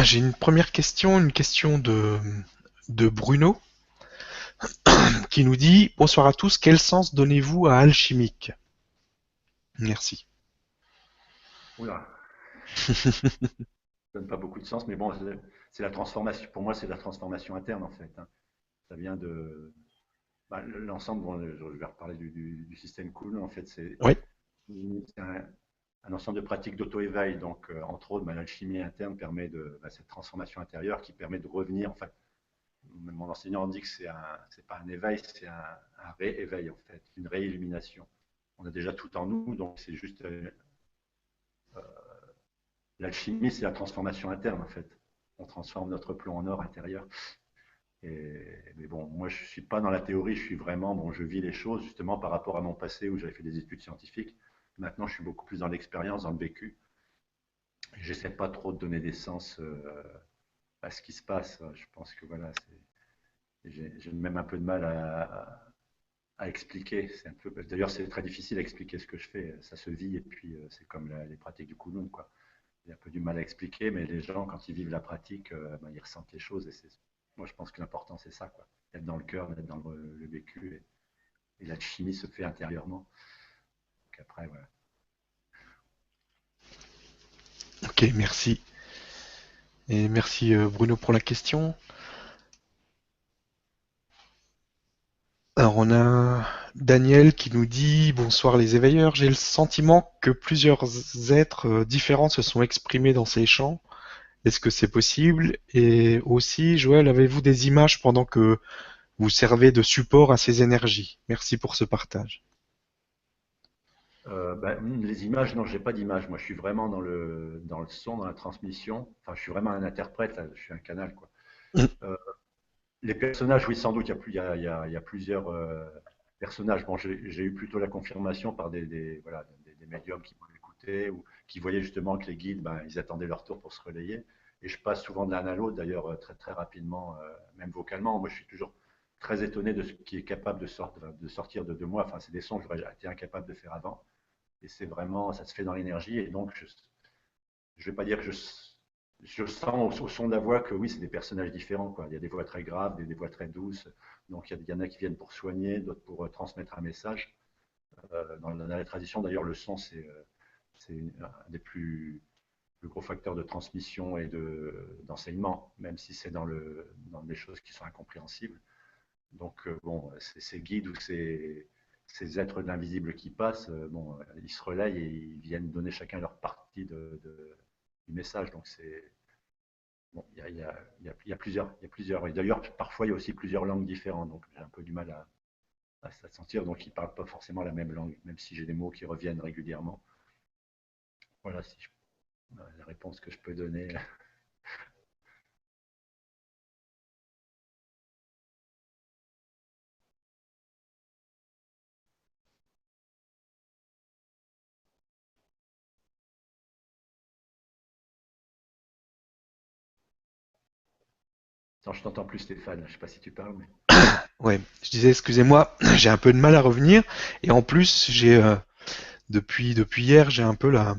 j'ai une question de Bruno, qui nous dit bonsoir à tous, quel sens donnez-vous à alchimique? Merci. Oula, ça donne pas beaucoup de sens, mais bon, c'est la transformation. Pour moi, c'est la transformation interne en fait. Hein. Ça vient de l'ensemble. Bon, je vais reparler du système cool. En fait, Oui. c'est un ensemble de pratiques d'auto-éveil. Donc, entre autres, l'alchimie interne permet cette transformation intérieure qui permet de revenir. En fait, mon enseignant dit que c'est pas un éveil, c'est un rééveil en fait, une réillumination. On a déjà tout en nous, donc c'est juste l'alchimie, c'est la transformation interne en fait. On transforme notre plomb en or intérieur. Mais bon, moi je suis pas dans la théorie, je suis vraiment, bon, je vis les choses justement par rapport à mon passé où j'avais fait des études scientifiques. Maintenant, je suis beaucoup plus dans l'expérience, dans le vécu. J'essaie pas trop de donner des sens à ce qui se passe. Je pense que voilà, j'ai même un peu de mal à expliquer. D'ailleurs, c'est très difficile à expliquer ce que je fais. Ça se vit et puis c'est comme les pratiques du Kundalini, quoi. J'ai un peu du mal à expliquer, mais les gens, quand ils vivent la pratique, ils ressentent les choses. Moi, je pense que l'important, c'est ça, quoi. Être dans le cœur, être dans le vécu. Et la chimie se fait intérieurement. Donc après, voilà. Ok, merci. Et merci Bruno pour la question. Alors on a Daniel qui nous dit bonsoir les éveilleurs, j'ai le sentiment que plusieurs êtres différents se sont exprimés dans ces chants. Est-ce que c'est possible? Et aussi, Joël, avez-vous des images pendant que vous servez de support à ces énergies? Merci pour ce partage. Les images, non, j'ai pas d'images. Moi, je suis vraiment dans le son, dans la transmission. Enfin, je suis vraiment un interprète, là. Je suis un canal, quoi. Mm. Euh, les personnages, oui, sans doute, il y a plusieurs personnages. Bon, j'ai eu plutôt la confirmation par voilà, des médiums qui m'ont écouté ou qui voyaient justement que les guides, ils attendaient leur tour pour se relayer. Et je passe souvent de l'un à l'autre, d'ailleurs, très, très rapidement, même vocalement. Moi, je suis toujours très étonné de ce qui est capable de sortir de moi. Enfin, c'est des sons que j'aurais été incapable de faire avant. Et c'est vraiment, ça se fait dans l'énergie. Et donc, je vais pas dire que je sens au son de la voix que oui, c'est des personnages différents, quoi. Il y a des voix très graves, des voix très douces. Donc, il y en a qui viennent pour soigner, d'autres pour transmettre un message. Dans la tradition, d'ailleurs, le son, c'est un des plus le gros facteur de transmission et d'enseignement, même si c'est dans des choses qui sont incompréhensibles. Donc, bon, ces guides ou ces êtres de l'invisible qui passent, bon, ils se relayent et ils viennent donner chacun leur partie du message. Donc, bon, il y a plusieurs. Et d'ailleurs, parfois, il y a aussi plusieurs langues différentes. Donc, j'ai un peu du mal à sentir. Donc, ils ne parlent pas forcément la même langue, même si j'ai des mots qui reviennent régulièrement. Voilà, la réponse que je peux donner. Non, je t'entends plus, Stéphane. Je ne sais pas si tu parles, mais. Ouais, je disais, excusez-moi, j'ai un peu de mal à revenir. Et en plus, depuis hier, j'ai un peu la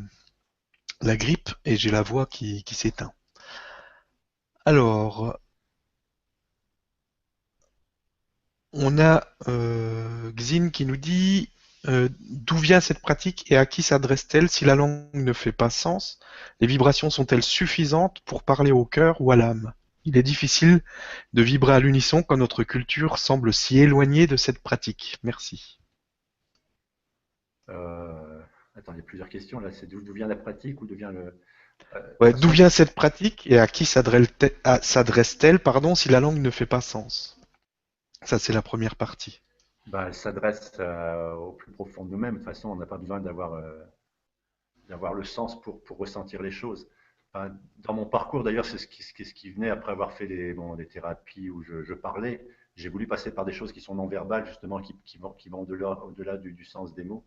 grippe et j'ai la voix qui s'éteint. Alors, on a Xin qui nous dit d'où vient cette pratique et à qui s'adresse-t-elle si la langue ne fait pas sens? Les vibrations sont-elles suffisantes pour parler au cœur ou à l'âme? Il est difficile de vibrer à l'unisson quand notre culture semble si éloignée de cette pratique. Merci. Euh, Attends, il y a plusieurs questions là. C'est d'où vient la pratique ou d'où vient le. De toute Ouais, d'où façon, vient cette pratique et à qui s'adresse-t-elle, pardon, si la langue ne fait pas sens? Ça, c'est la première partie. bah, elle s'adresse au plus profond de nous-mêmes. De toute façon, on n'a pas besoin d'avoir le sens pour ressentir les choses. Enfin, dans mon parcours, d'ailleurs, c'est ce qui venait après avoir fait des thérapies où je parlais. J'ai voulu passer par des choses qui sont non verbales, justement, qui vont au-delà du sens des mots.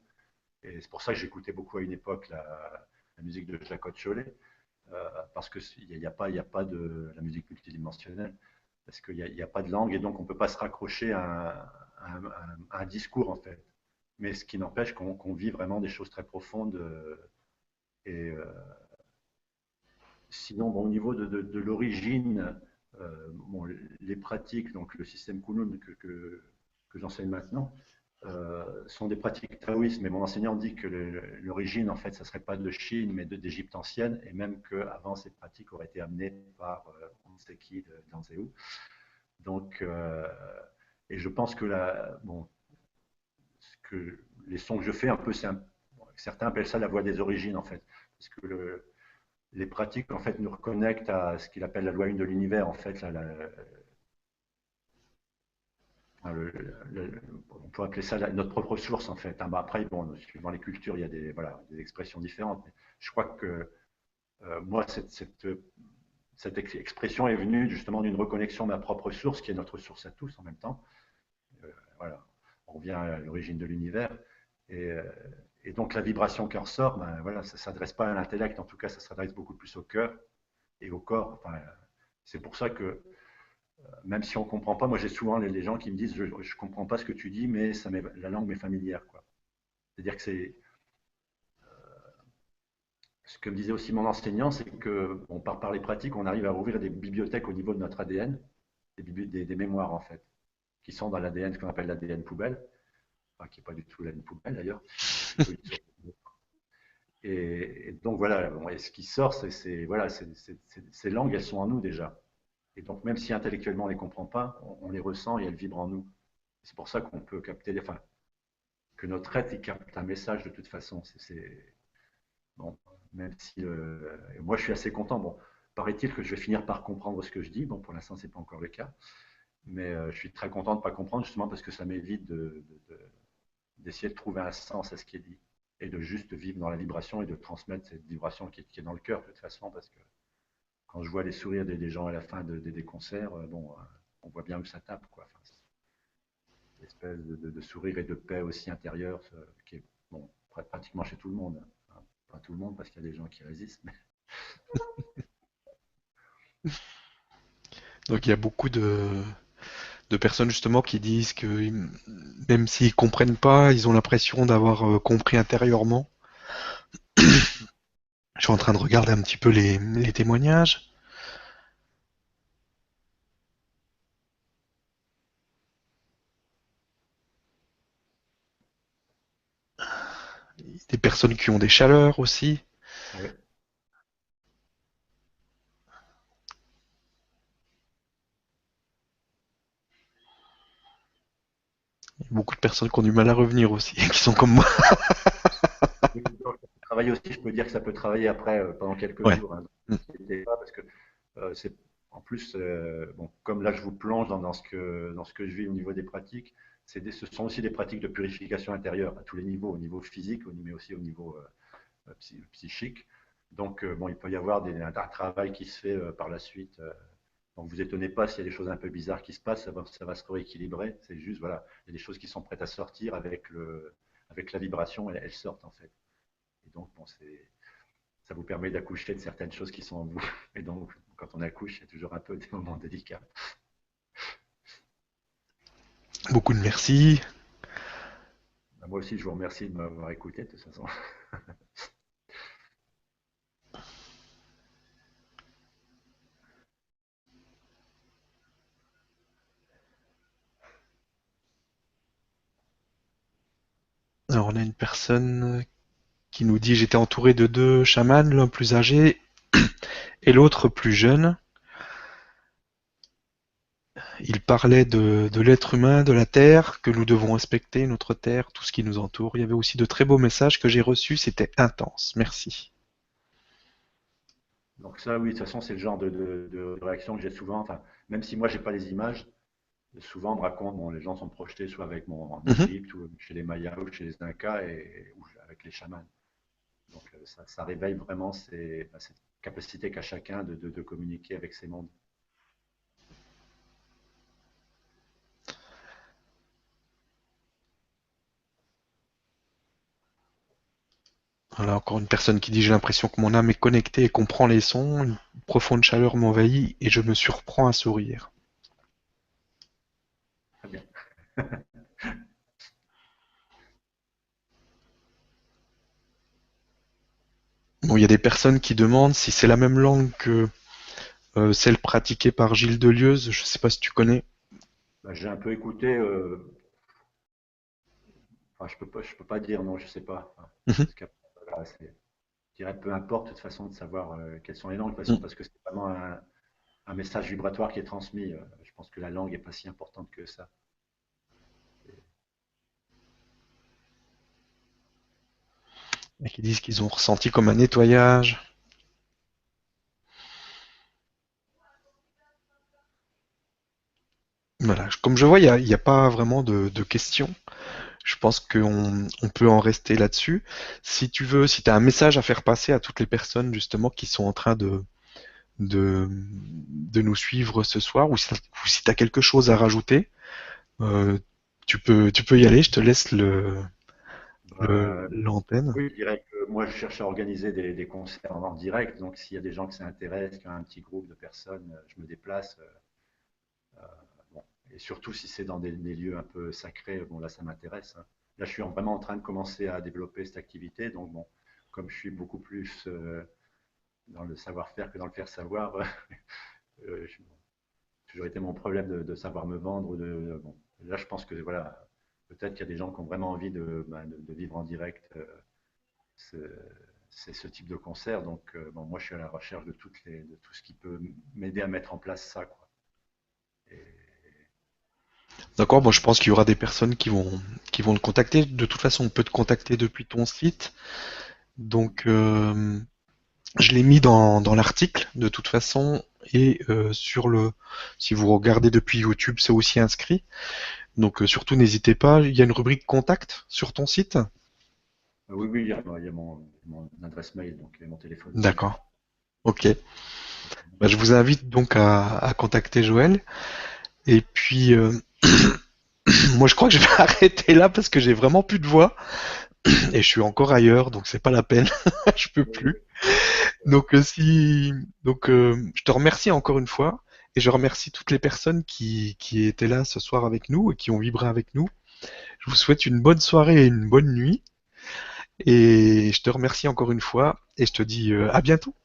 Et c'est pour ça que j'écoutais beaucoup à une époque la musique de Jacques Cholet, parce qu'il n'y a pas de la musique multidimensionnelle, parce qu'il n'y a pas de langue, et donc on ne peut pas se raccrocher à un discours, en fait. Mais ce qui n'empêche qu'on vit vraiment des choses très profondes. Et sinon, bon, au niveau de l'origine, bon, les pratiques, donc le système Kunlun que j'enseigne maintenant, sont des pratiques taoïstes, mais mon enseignant dit que l'origine, en fait, ça ne serait pas de Chine, mais d'Égypte ancienne, et même qu'avant, ces pratiques auraient été amenées par on ne sait qui, d'Anzéou. Donc, et je pense que bon, les sons que je fais, un peu, certains appellent ça la voix des origines, en fait, parce que les pratiques, en fait, nous reconnectent à ce qu'il appelle la loi une de l'univers, en fait, on peut appeler ça notre propre source, en fait. Bah, après, bon, suivant les cultures, il y a des expressions différentes. Mais je crois que moi, cette expression est venue justement d'une reconnexion à ma propre source, qui est notre source à tous en même temps. Voilà, on revient à l'origine de l'univers. Et, euh, et, donc la vibration qui en ressort, ben, voilà, ça ne s'adresse pas à l'intellect, en tout cas, ça s'adresse beaucoup plus au cœur et au corps. Enfin, c'est pour ça que même si on ne comprend pas, moi j'ai souvent les gens qui me disent je ne comprends pas ce que tu dis, mais la langue m'est familière. Quoi. C'est-à-dire que c'est ce que me disait aussi mon enseignant, c'est que par les pratiques, on arrive à ouvrir des bibliothèques au niveau de notre ADN, des mémoires en fait, qui sont dans l'ADN, ce qu'on appelle l'ADN poubelle, enfin, qui n'est pas du tout l'ADN poubelle d'ailleurs. Et donc voilà, bon, et ce qui sort, voilà, ces langues, elles sont en nous déjà. Et donc même si intellectuellement on ne les comprend pas, on les ressent et elles vibrent en nous. C'est pour ça qu'on peut capter, enfin, que notre être il capte un message de toute façon. Bon, même si moi je suis assez content. Bon, paraît-il que je vais finir par comprendre ce que je dis. Bon, pour l'instant c'est pas encore le cas, mais je suis très content de ne pas comprendre justement parce que ça m'évite d'essayer de trouver un sens à ce qui est dit et de juste vivre dans la vibration et de transmettre cette vibration qui est dans le cœur de toute façon parce que quand je vois les sourires des gens à la fin des concerts, bon, on voit bien où ça tape quoi. Enfin, une espèce de sourire et de paix aussi intérieure qui est bon, pratiquement chez tout le monde. Enfin, pas tout le monde parce qu'il y a des gens qui résistent. Mais... Donc il y a beaucoup de personnes justement qui disent que même s'ils comprennent pas, ils ont l'impression d'avoir compris intérieurement. Je suis en train de regarder un petit peu les témoignages. Des personnes qui ont des chaleurs aussi. Ouais. Il y a beaucoup de personnes qui ont du mal à revenir aussi, qui sont comme moi. Oui, donc, travailler aussi, je peux dire que ça peut travailler après pendant quelques Ouais. jours. Hein. Mm. Donc, n'hésitez pas parce que c'est en plus, bon, comme là je vous plonge dans ce que je vis au niveau des pratiques, ce sont aussi des pratiques de purification intérieure à tous les niveaux, au niveau physique, mais aussi au niveau psychique. Donc, bon, il peut y avoir un travail qui se fait par la suite. Donc, vous étonnez pas s'il y a des choses un peu bizarres qui se passent, ça va se rééquilibrer. C'est juste, voilà, il y a des choses qui sont prêtes à sortir avec la vibration, elles sortent en fait. Et donc, bon, ça vous permet d'accoucher de certaines choses qui sont en vous. Et donc, quand on accouche, il y a toujours un peu des moments délicats. Beaucoup de merci. Moi aussi, je vous remercie de m'avoir écouté, de toute façon. Alors on a une personne qui nous dit j'étais entouré de deux chamans, l'un plus âgé et l'autre plus jeune. Ils parlaient de l'être humain, de la Terre, que nous devons respecter, notre Terre, tout ce qui nous entoure. Il y avait aussi de très beaux messages que j'ai reçus, c'était intense. Merci. Donc ça, oui, de toute façon, c'est le genre de réaction que j'ai souvent. Enfin, même si moi, j'ai pas les images, souvent, on me raconte, bon, les gens sont projetés soit avec en Mhm. Égypte, ou chez les Mayas, ou chez les Incas, ou avec les chamans. Donc ça réveille vraiment cette capacité qu'a chacun de communiquer avec ces mondes. Voilà, encore une personne qui dit j'ai l'impression que mon âme est connectée et comprend les sons, une profonde chaleur m'envahit et je me surprends à sourire. Très bien. Bon, il y a des personnes qui demandent si c'est la même langue que celle pratiquée par Gilles Delieuse, je sais pas si tu connais. Bah, j'ai un peu écouté. Enfin, je peux pas dire non, je sais pas. Enfin, Mhm. parce qu'après, voilà, je dirais peu importe de toute façon de savoir quelles sont les langues, de toute Mm. façon, parce que c'est vraiment un message vibratoire qui est transmis. Je pense que la langue est pas si importante que ça. Et qui disent qu'ils ont ressenti comme un nettoyage. Voilà, comme je vois, il y a pas vraiment de questions. Je pense qu'on peut en rester là-dessus. Si tu veux, si tu as un message à faire passer à toutes les personnes justement qui sont en train de nous suivre ce soir, ou si tu as quelque chose à rajouter, euh, tu peux y aller, je te laisse Bah, l'antenne. oui, je dirais que moi, je cherche à organiser des concerts en direct. Donc, s'il y a des gens qui s'intéressent, qui ont un petit groupe de personnes, je me déplace. Bon. Et surtout si c'est dans des lieux un peu sacrés, bon, là, ça m'intéresse. Hein. Là, je suis vraiment en train de commencer à développer cette activité. Donc, bon, comme je suis beaucoup plus dans le savoir-faire que dans le faire-savoir, toujours été mon problème de savoir me vendre. Bon. Là, je pense que voilà, peut-être qu'il y a des gens qui ont vraiment envie de vivre en direct ce, ce type de concert. Donc, bon, moi, je suis à la recherche de tout ce qui peut m'aider à mettre en place ça. Quoi. Et D'accord, bon, je pense qu'il y aura des personnes qui vont te contacter. De toute façon, on peut te contacter depuis ton site. Donc, je l'ai mis dans l'article de toute façon et si vous regardez depuis YouTube, c'est aussi inscrit. Donc surtout n'hésitez pas. Il y a une rubrique contact sur ton site. oui, oui, il y a mon adresse mail, donc et mon téléphone aussi. D'accord. Ok. Bah, je vous invite donc à contacter Joël. Et puis moi je crois que je vais arrêter là parce que j'ai vraiment plus de voix et je suis encore ailleurs, donc c'est pas la peine. Je peux Oui, plus. oui. Donc je te remercie encore une fois et je remercie toutes les personnes qui étaient là ce soir avec nous et qui ont vibré avec nous. Je vous souhaite une bonne soirée et une bonne nuit et je te remercie encore une fois et je te dis à bientôt.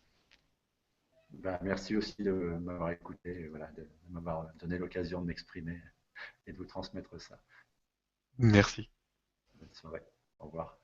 Ben, merci aussi de m'avoir écouté, voilà, de m'avoir donné l'occasion de m'exprimer et de vous transmettre ça. Merci. Bonne soirée. Au revoir.